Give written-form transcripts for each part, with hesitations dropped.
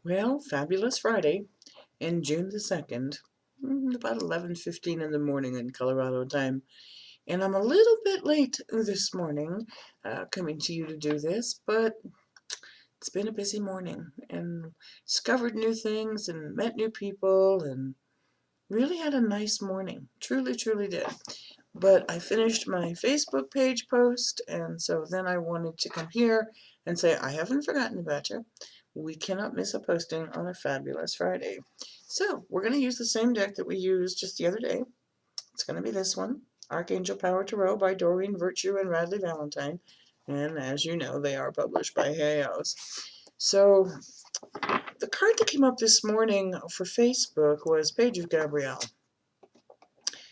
Well, fabulous Friday in June the 2nd, about 11:15 in the morning in Colorado time. And I'm a little bit late this morning coming to you to do this, but it's been a busy morning and discovered new things and met new people and really had a nice morning. Truly, truly did. But I finished my Facebook page post, and so then I wanted to come here and say, I haven't forgotten about you. We cannot miss a posting on a fabulous Friday. So we're going to use the same deck that we used just the other day. It's going to be this one, Archangel Power Tarot by Doreen Virtue and Radley Valentine. And as you know, they are published by Hay House. So the card that came up this morning for Facebook was Page of Gabrielle,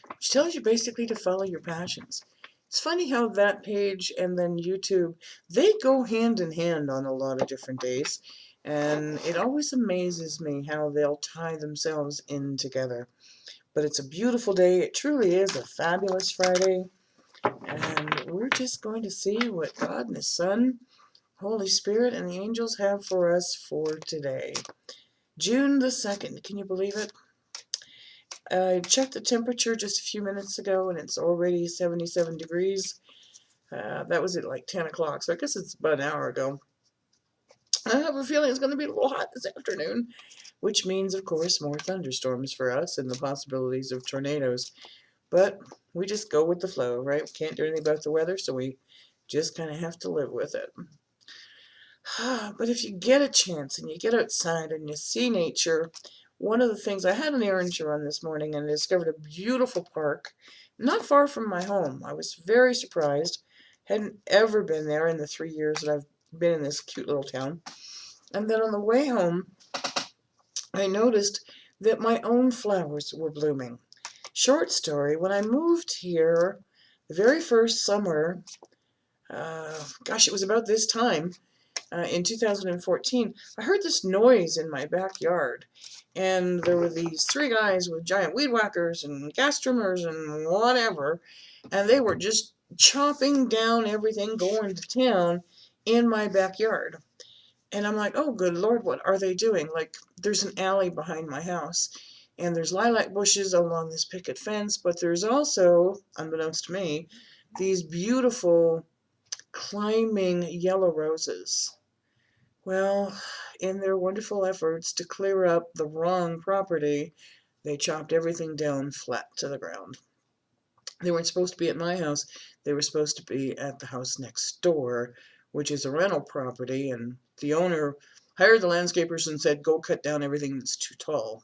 which tells you basically to follow your passions. It's funny how that page and then YouTube, they go hand in hand on a lot of different days. And it always amazes me how they'll tie themselves in together. But it's a beautiful day. It truly is a fabulous Friday. And we're just going to see what God and His Son, Holy Spirit, and the angels have for us for today. June the 2nd. Can you believe it? I checked the temperature just a few minutes ago, and it's already 77 degrees. That was at like 10 o'clock, so I guess it's about an hour ago. I have a feeling it's going to be a little hot this afternoon, which means, of course, more thunderstorms for us and the possibilities of tornadoes. But we just go with the flow, right? We can't do anything about the weather, so we just kind of have to live with it. But if you get a chance and you get outside and you see nature, one of the things, I had an errand to run this morning and discovered a beautiful park not far from my home. I was very surprised. Hadn't ever been there in the 3 years that I've been in this cute little town. And then on the way home, I noticed that my own flowers were blooming. Short story, when I moved here the very first summer, gosh, it was about this time, in 2014, I heard this noise in my backyard. And there were these three guys with giant weed whackers and gas trimmers and whatever, and they were just chopping down everything going to town in my backyard. And I'm like, oh, good Lord, what are they doing? Like, there's an alley behind my house, and there's lilac bushes along this picket fence, but there's also, unbeknownst to me, these beautiful climbing yellow roses. Well, in their wonderful efforts to clear up the wrong property, they chopped everything down flat to the ground. They weren't supposed to be at my house. They were supposed to be at the house next door, which is a rental property, and the owner hired the landscapers and said, go cut down everything that's too tall.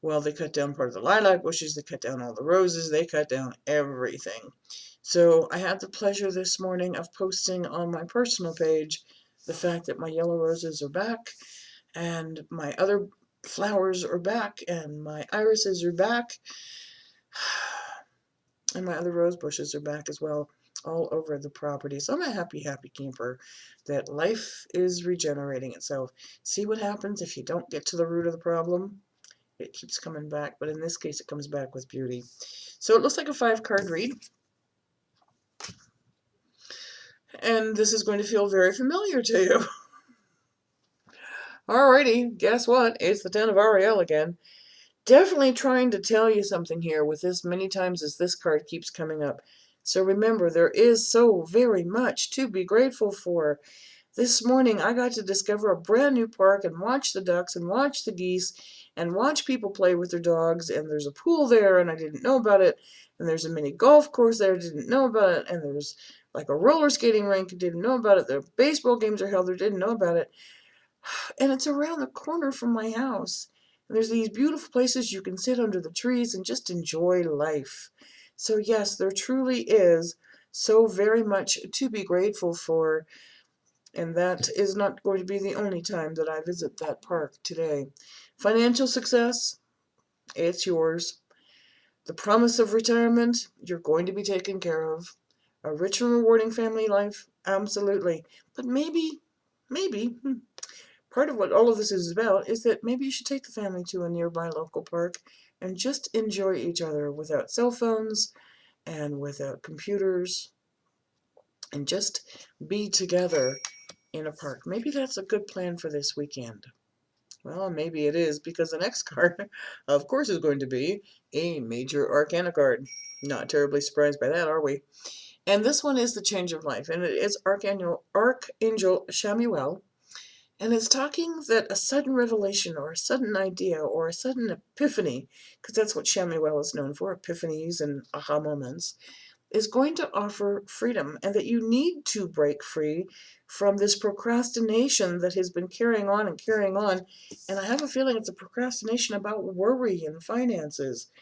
Well, they cut down part of the lilac bushes, they cut down all the roses, they cut down everything. So I had the pleasure this morning of posting on my personal page the fact that my yellow roses are back, and my other flowers are back, and my irises are back, and my other rose bushes are back as well, all over the property. So I'm a happy, happy camper that life is regenerating itself. See what happens if you don't get to the root of the problem? It keeps coming back, but in this case it comes back with beauty. So it looks like a 5-card read, and this is going to feel very familiar to you. Alrighty, guess what? It's the 10 of Ariel again. Definitely trying to tell you something here with this many times as this card keeps coming up. So remember, there is so very much to be grateful for. This morning I got to discover a brand new park and watch the ducks and watch the geese and watch people play with their dogs, and there's a pool there and I didn't know about it, and there's a mini golf course there, I didn't know about it, and there's like a roller skating rink, I didn't know about it, the baseball games are held there, didn't know about it, and it's around the corner from my house. And there's these beautiful places you can sit under the trees and just enjoy life. So yes, there truly is so very much to be grateful for, and that is not going to be the only time that I visit that park today. Financial success, it's yours. The promise of retirement, you're going to be taken care of. A rich and rewarding family life, absolutely. But maybe, part of what all of this is about is that maybe you should take the family to a nearby local park and just enjoy each other without cell phones and without computers, and just be together in a park. Maybe that's a good plan for this weekend. Well, maybe it is, because the next card, of course, is going to be a Major Arcana card. Not terribly surprised by that, are we? And this one is the Change of Life, and it is Archangel Chamuel, and it's talking that a sudden revelation or a sudden idea or a sudden epiphany, because that's what Chamuel is known for, epiphanies and aha moments, is going to offer freedom, and that you need to break free from this procrastination that has been carrying on and carrying on. And I have a feeling it's a procrastination about worry and finances.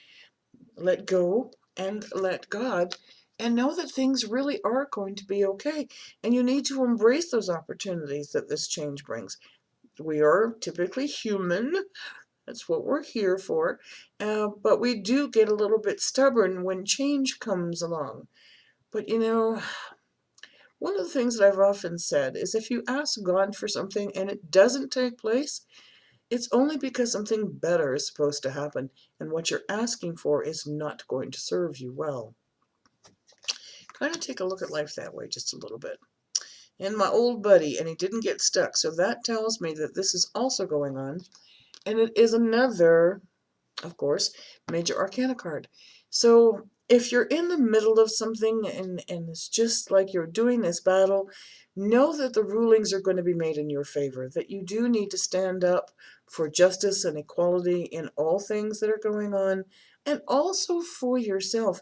Let go and let God, and know that things really are going to be okay. And you need to embrace those opportunities that this change brings. We are typically human. That's what we're here for. But we do get a little bit stubborn when change comes along. But one of the things that I've often said is, if you ask God for something and it doesn't take place, it's only because something better is supposed to happen, and what you're asking for is not going to serve you well. Kind of take a look at life that way just a little bit. And my old buddy, and he didn't get stuck, so that tells me that this is also going on, and it is another, of course, Major Arcana card. So if you're in the middle of something and it's just like you're doing this battle, know that the rulings are going to be made in your favor, that you do need to stand up for justice and equality in all things that are going on, and also for yourself.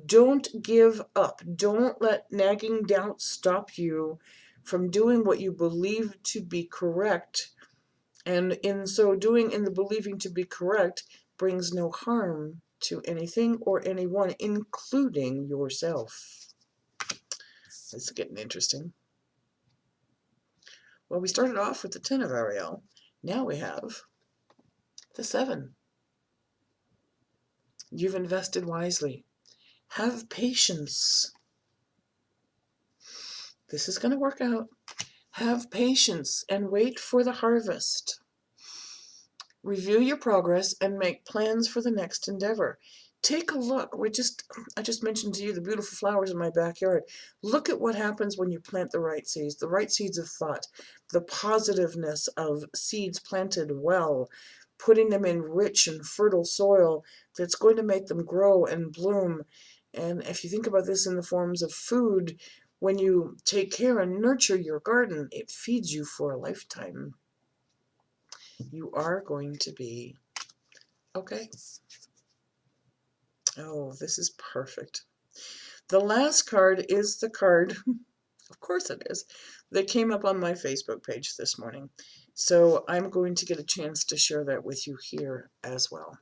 Don't give up. Don't let nagging doubt stop you from doing what you believe to be correct, and in so doing, in the believing to be correct, brings no harm to anything or anyone, including yourself. This is getting interesting. Well, we started off with the 10 of Ariel. Now we have the 7. You've invested wisely. Have patience. This is going to work out. Have patience and wait for the harvest. Review your progress and make plans for the next endeavor. Take a look. I just mentioned to you the beautiful flowers in my backyard. Look at what happens when you plant the right seeds of thought, the positiveness of seeds planted well, putting them in rich and fertile soil that's going to make them grow and bloom. And if you think about this in the forms of food, when you take care and nurture your garden, it feeds you for a lifetime. You are going to be okay. Oh, this is perfect. The last card is the card, of course it is, that came up on my Facebook page this morning. So I'm going to get a chance to share that with you here as well.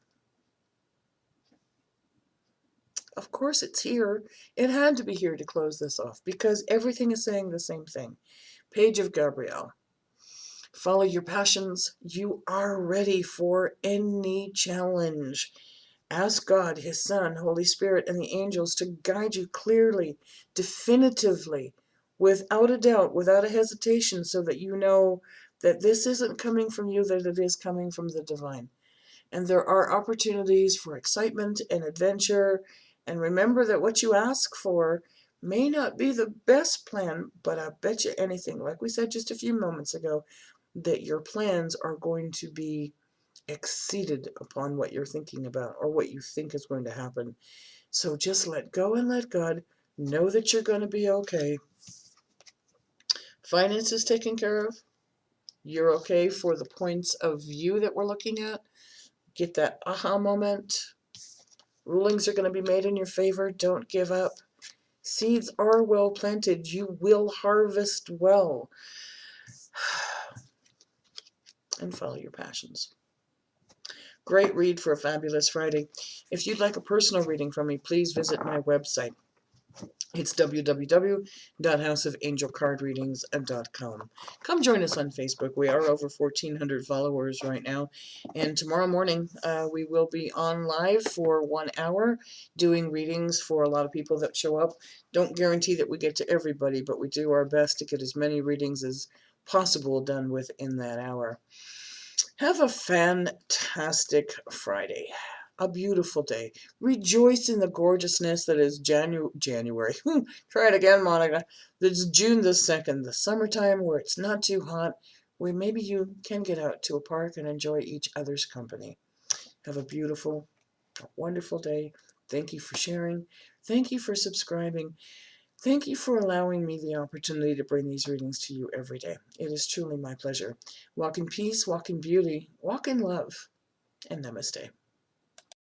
Of course it's here. It had to be here to close this off, because everything is saying the same thing. Page of Gabriel. Follow your passions. You are ready for any challenge. Ask God, His Son, Holy Spirit, and the angels to guide you clearly, definitively, without a doubt, without a hesitation, so that you know that this isn't coming from you, that it is coming from the divine. And there are opportunities for excitement and adventure. And remember that what you ask for may not be the best plan, but I bet you anything, like we said just a few moments ago, that your plans are going to be exceeded upon what you're thinking about or what you think is going to happen. So just let go and let God. Know that you're going to be okay. Finances taken care of. You're okay for the points of view that we're looking at. Get that aha moment. Rulings are going to be made in your favor. Don't give up. Seeds are well planted. You will harvest well. And follow your passions. Great read for a fabulous Friday. If you'd like a personal reading from me, please visit my website. It's www.houseofangelcardreadings.com. Come join us on Facebook. We are over 1,400 followers right now. And tomorrow morning, we will be on live for 1 hour doing readings for a lot of people that show up. Don't guarantee that we get to everybody, but we do our best to get as many readings as possible done within that hour. Have a fantastic Friday. A beautiful day. Rejoice in the gorgeousness that is January. Try it again, Monica. That's June the 2nd, the summertime where it's not too hot. where maybe you can get out to a park and enjoy each other's company. Have a beautiful, wonderful day. Thank you for sharing. Thank you for subscribing. Thank you for allowing me the opportunity to bring these readings to you every day. It is truly my pleasure. Walk in peace, walk in beauty, walk in love, and namaste.